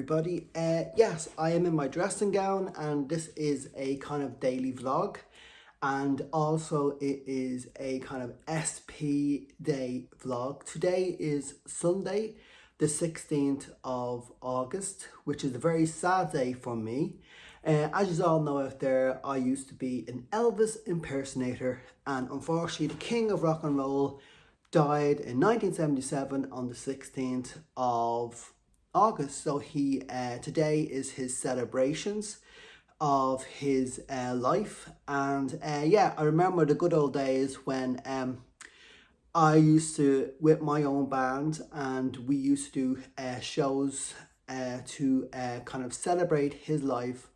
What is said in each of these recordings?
everybody. Yes, I am in my dressing gown and this is a kind of daily vlog, and also it is a kind of SP day vlog. Today is Sunday the 16th of August, which is a very sad day for me. As you all know out there, I used to be an Elvis impersonator, and unfortunately the king of rock and roll died in 1977 on the 16th of August. So today is his celebrations of his life, and yeah, I remember the good old days when I used to, with my own band, and we used to do shows to kind of celebrate his life,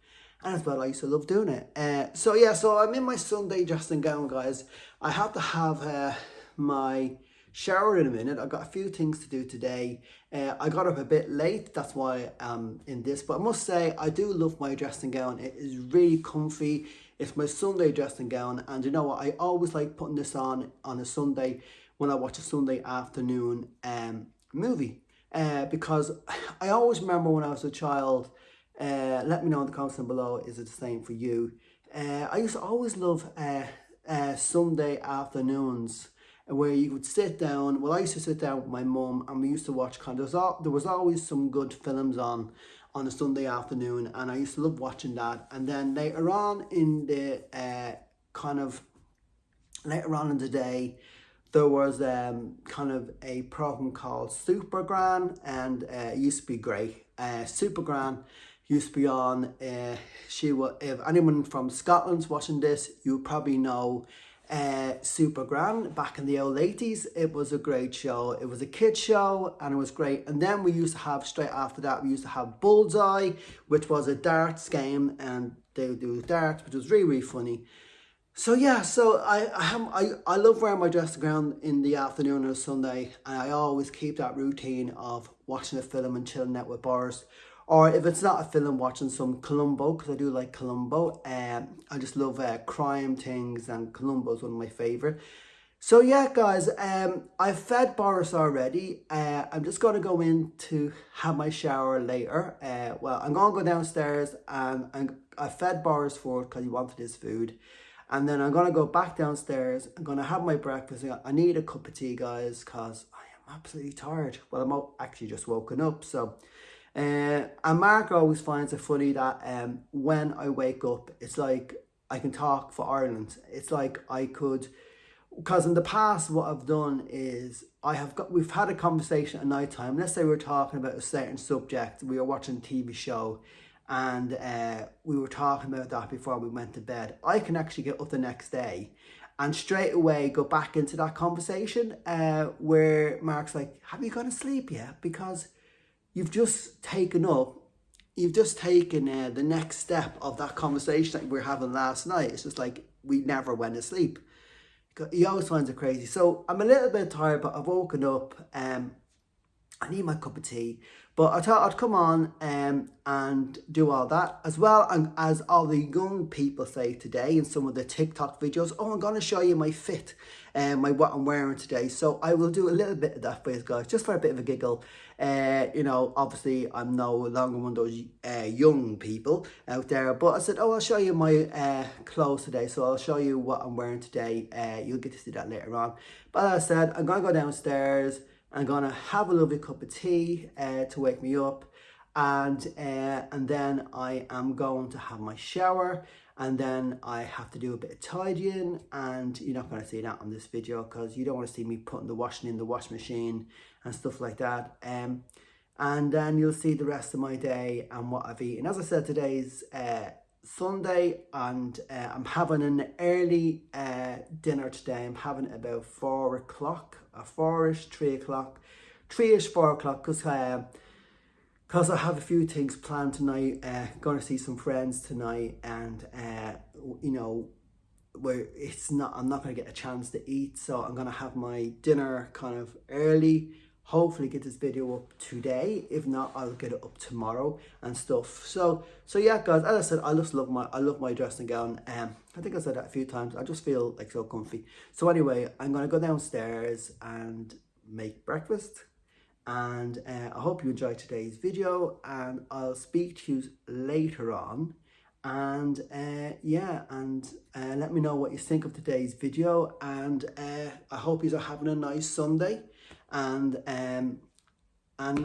and as well I used to love doing it. So yeah, so I'm in my Sunday dressing gown, guys. I have to have my shower in a minute. I've got a few things to do today. I got up a bit late, that's why I'm in this, but I must say I do love my dressing gown. It is really comfy. It's my Sunday dressing gown, and you know what, I always like putting this on a Sunday when I watch a Sunday afternoon movie, because I always remember when I was a child. Let me know in the comments down below, is it the same for you? I used to always love Sunday afternoons, where you would sit down. Well, I used to sit down with my mum and we used to watch there was always some good films on a Sunday afternoon, and I used to love watching that. And then later on in the later on in the day, there was kind of a program called Super Gran, and it used to be great. Super Gran used to be on. If anyone from Scotland's watching this, you probably know Super Gran. Back in the old 80s, it was a great show. It was a kids show and it was great. And then we used to have, straight after that, we used to have Bullseye, which was a darts game, and they would do darts, which was really, really funny. So yeah, so I love wearing my dressing gown in the afternoon on a Sunday, and I always keep that routine of watching a film and chilling out with bars. Or if it's not a film, watching some Columbo, because I do like Columbo. I just love crime things, and Columbo is one of my favourite. So yeah, guys, I've fed Boris already. I'm just going to go in to have my shower later. Well, I'm going to go downstairs, and I fed Boris first because he wanted his food. And then I'm going to go back downstairs. I'm going to have my breakfast. I need a cup of tea, guys, because I am absolutely tired. Well, I'm actually just woken up, so... and Mark always finds it funny that when I wake up, it's like I can talk for Ireland. It's like I could, because in the past what I've done is we've had a conversation at night time. Let's say we're talking about a certain subject, we were watching a TV show, and we were talking about that before we went to bed. I can actually get up the next day and straight away go back into that conversation where Mark's like, have you gone to sleep yet? Because you've just taken the next step of that conversation that we were having last night. It's just like we never went to sleep. He always finds it crazy. So I'm a little bit tired, but I've woken up. I need my cup of tea, but I thought I'd come on and do all that, as well, and as all the young people say today in some of the TikTok videos. Oh, I'm going to show you my fit, what I'm wearing today. So I will do a little bit of that for you guys, just for a bit of a giggle. You know, obviously I'm no longer one of those young people out there, but I said, oh, I'll show you my clothes today. So I'll show you what I'm wearing today. You'll get to see that later on. But as I said, I'm going to go downstairs. I'm going to have a lovely cup of tea to wake me up, and then I am going to have my shower, and then I have to do a bit of tidying, and you're not going to see that on this video because you don't want to see me putting the washing in the wash machine and stuff like that. And then you'll see the rest of my day and what I've eaten. As I said, today's Sunday, and I'm having an early dinner today. I'm having it about 4 o'clock, 4ish, 3 o'clock, 3ish, 4 o'clock, because I have a few things planned tonight. Going to see some friends tonight, and you know, I'm not going to get a chance to eat, so I'm going to have my dinner kind of early. Hopefully get this video up today. If not, I'll get it up tomorrow and stuff. So yeah, guys, as I said, I love my dressing gown. I think I said that a few times. I just feel like so comfy. So anyway, I'm gonna go downstairs and make breakfast, And I hope you enjoyed today's video, and I'll speak to you later on. And let me know what you think of today's video, and I hope you are having a nice Sunday, and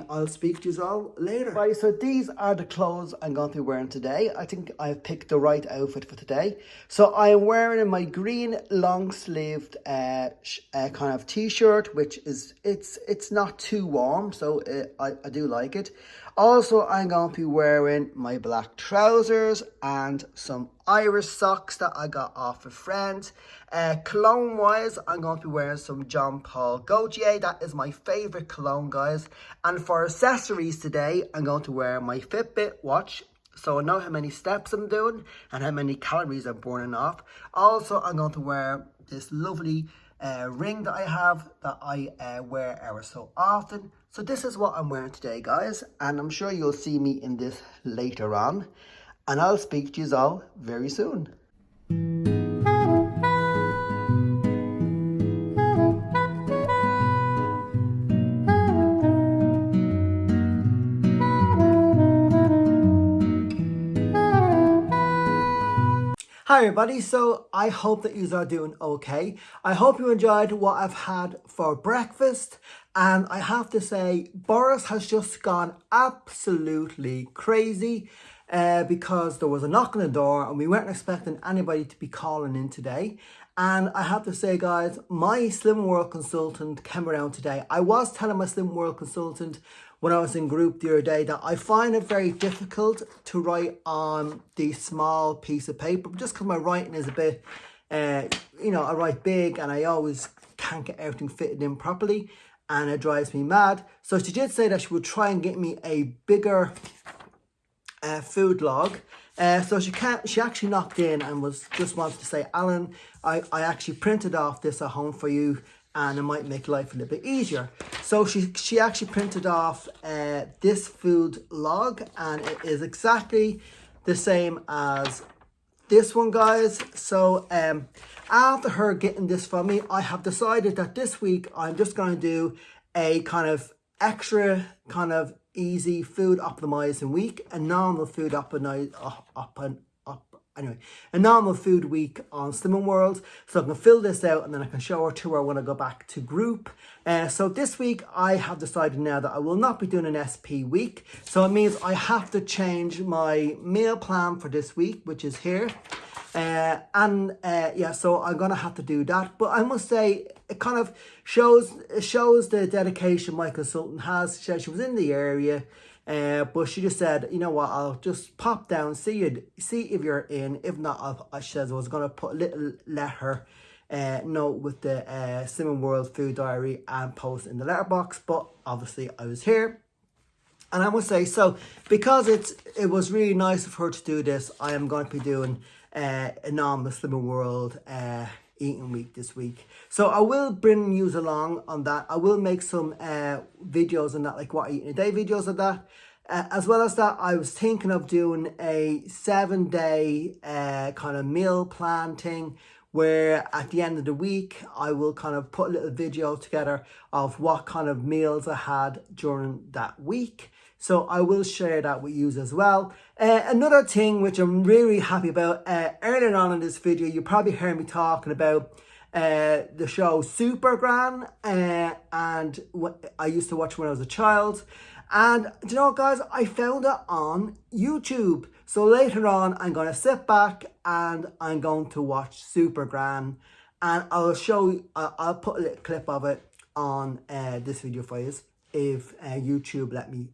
I'll speak to you all later. Right, so these are the clothes I'm going to be wearing today. I think I've picked the right outfit for today. So I am wearing my green long-sleeved kind of t-shirt, which is, it's not too warm, so I do like it. Also, I'm going to be wearing my black trousers and some Irish socks that I got off a friend. Cologne wise, I'm going to be wearing some Jean Paul Gaultier. That is my favourite cologne, guys. And for accessories today, I'm going to wear my Fitbit watch, so I know how many steps I'm doing and how many calories I'm burning off. Also, I'm going to wear this lovely ring that I have that I wear ever so often. So this is what I'm wearing today, guys, and I'm sure you'll see me in this later on, and I'll speak to you all very soon. Hi everybody, so I hope that you are doing okay. I hope you enjoyed what I've had for breakfast, and I have to say Boris has just gone absolutely crazy because there was a knock on the door and we weren't expecting anybody to be calling in today. And I have to say, guys, my SlimmingWorld consultant came around today. I was telling my SlimmingWorld consultant when I was in group the other day that I find it very difficult to write on the small piece of paper, just because my writing is a bit, I write big and I always can't get everything fitted in properly, and it drives me mad. So she did say that she would try and get me a bigger food log. So she actually knocked in and just wanted to say, Alan, I actually printed off this at home for you, and it might make life a little bit easier. So she actually printed off this food log, and it is exactly the same as this one, guys. So after her getting this from me, I have decided that this week I'm just going to do a kind of extra kind of easy food optimizing week, a normal food a normal food week on SlimmingWorld, so I can fill this out and then I can show her to her when I go back to group. So this week I have decided now that I will not be doing an SP week, so it means I have to change my meal plan for this week, which is here. So I'm gonna have to do that, but I must say it kind of shows the dedication my consultant has. She said she was in the area, but she just said, you know what, I'll just pop down, see if you're in. If not, she says I was gonna let her note with the SlimmingWorld food diary and post in the letterbox, but obviously I was here. And I must say, so because it was really nice of her to do this, I am going to be doing a normal SlimmingWorld eating week this week. So I will bring you along on that. I will make some videos on that, like what I eat in a day videos of that. As well as that, I was thinking of doing a 7-day kind of meal plan thing, where at the end of the week, I will kind of put a little video together of what kind of meals I had during that week. So I will share that with you as well. Another thing which I'm really happy about, earlier on in this video, you probably heard me talking about the show Supergran, and what I used to watch when I was a child. And do you know what, guys, I found it on YouTube. So later on, I'm going to sit back and I'm going to watch Supergran, and I'll show you, I'll put a little clip of it on this video for you, if YouTube let me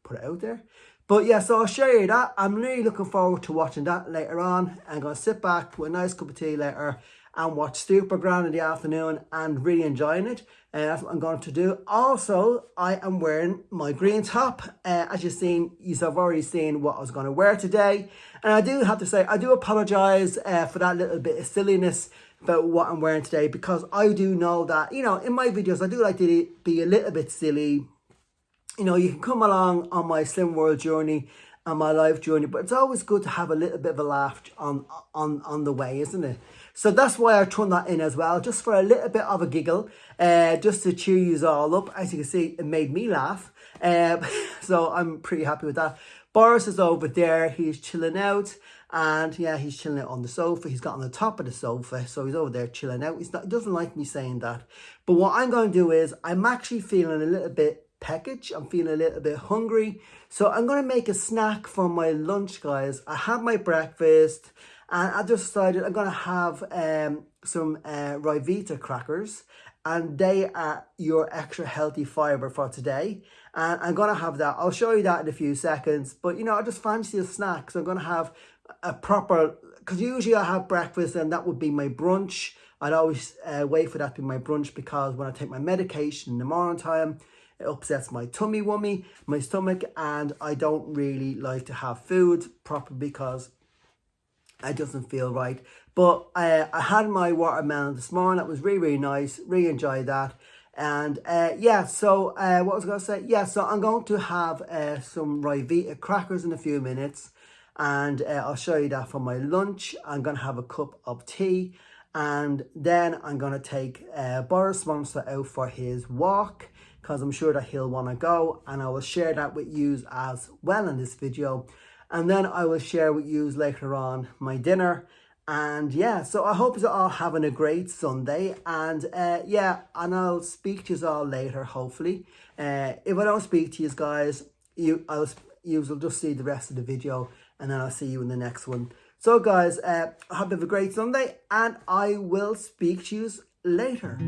put it out there. But yeah, so I'll show you that. I'm really looking forward to watching that later on. I'm going to sit back with a nice cup of tea later and watch Supergran in the afternoon and really enjoying it. And that's what I'm going to do. Also, I am wearing my green top. As you've seen, you have already seen what I was going to wear today. And I do have to say, I do apologise for that little bit of silliness about what I'm wearing today, because I do know that, you know, in my videos, I do like to be a little bit silly. You know, you can come along on my SlimmingWorld journey and my life journey, but it's always good to have a little bit of a laugh on the way, isn't it? So that's why I thrown that in as well, just for a little bit of a giggle, just to cheer you all up. As you can see, it made me laugh. So I'm pretty happy with that. Boris is over there, he's chilling out. And yeah, he's chilling out on the sofa. He's got on the top of the sofa, so he's over there chilling out. He doesn't like me saying that. But what I'm going to do is, I'm actually feeling a little bit peckish. I'm feeling a little bit hungry. So I'm going to make a snack for my lunch, guys. I had my breakfast, and I just decided I'm going to have some Ryvita crackers. And they are your extra healthy fiber for today. And I'm going to have that. I'll show you that in a few seconds. But, you know, I just fancy a snack. So I'm going to have a proper, because usually I have breakfast and that would be my brunch. I'd always wait for that to be my brunch, because when I take my medication in the morning time, it upsets my my stomach, and I don't really like to have food proper because it doesn't feel right. But I had my watermelon this morning. That was really, really nice. Really enjoyed that. And yeah, so what was I going to say? Yeah, so I'm going to have some Ryvita crackers in a few minutes. And I'll show you that for my lunch. I'm going to have a cup of tea. And then I'm going to take Boris Monster out for his walk, because I'm sure that he'll want to go. And I will share that with you as well in this video. And then I will share with you later on my dinner. And yeah, so I hope you're all having a great Sunday. And yeah, and I'll speak to you all later, hopefully. If I don't speak to you guys, you will just see the rest of the video, and then I'll see you in the next one. So guys, I hope you have a great Sunday, and I will speak to you later.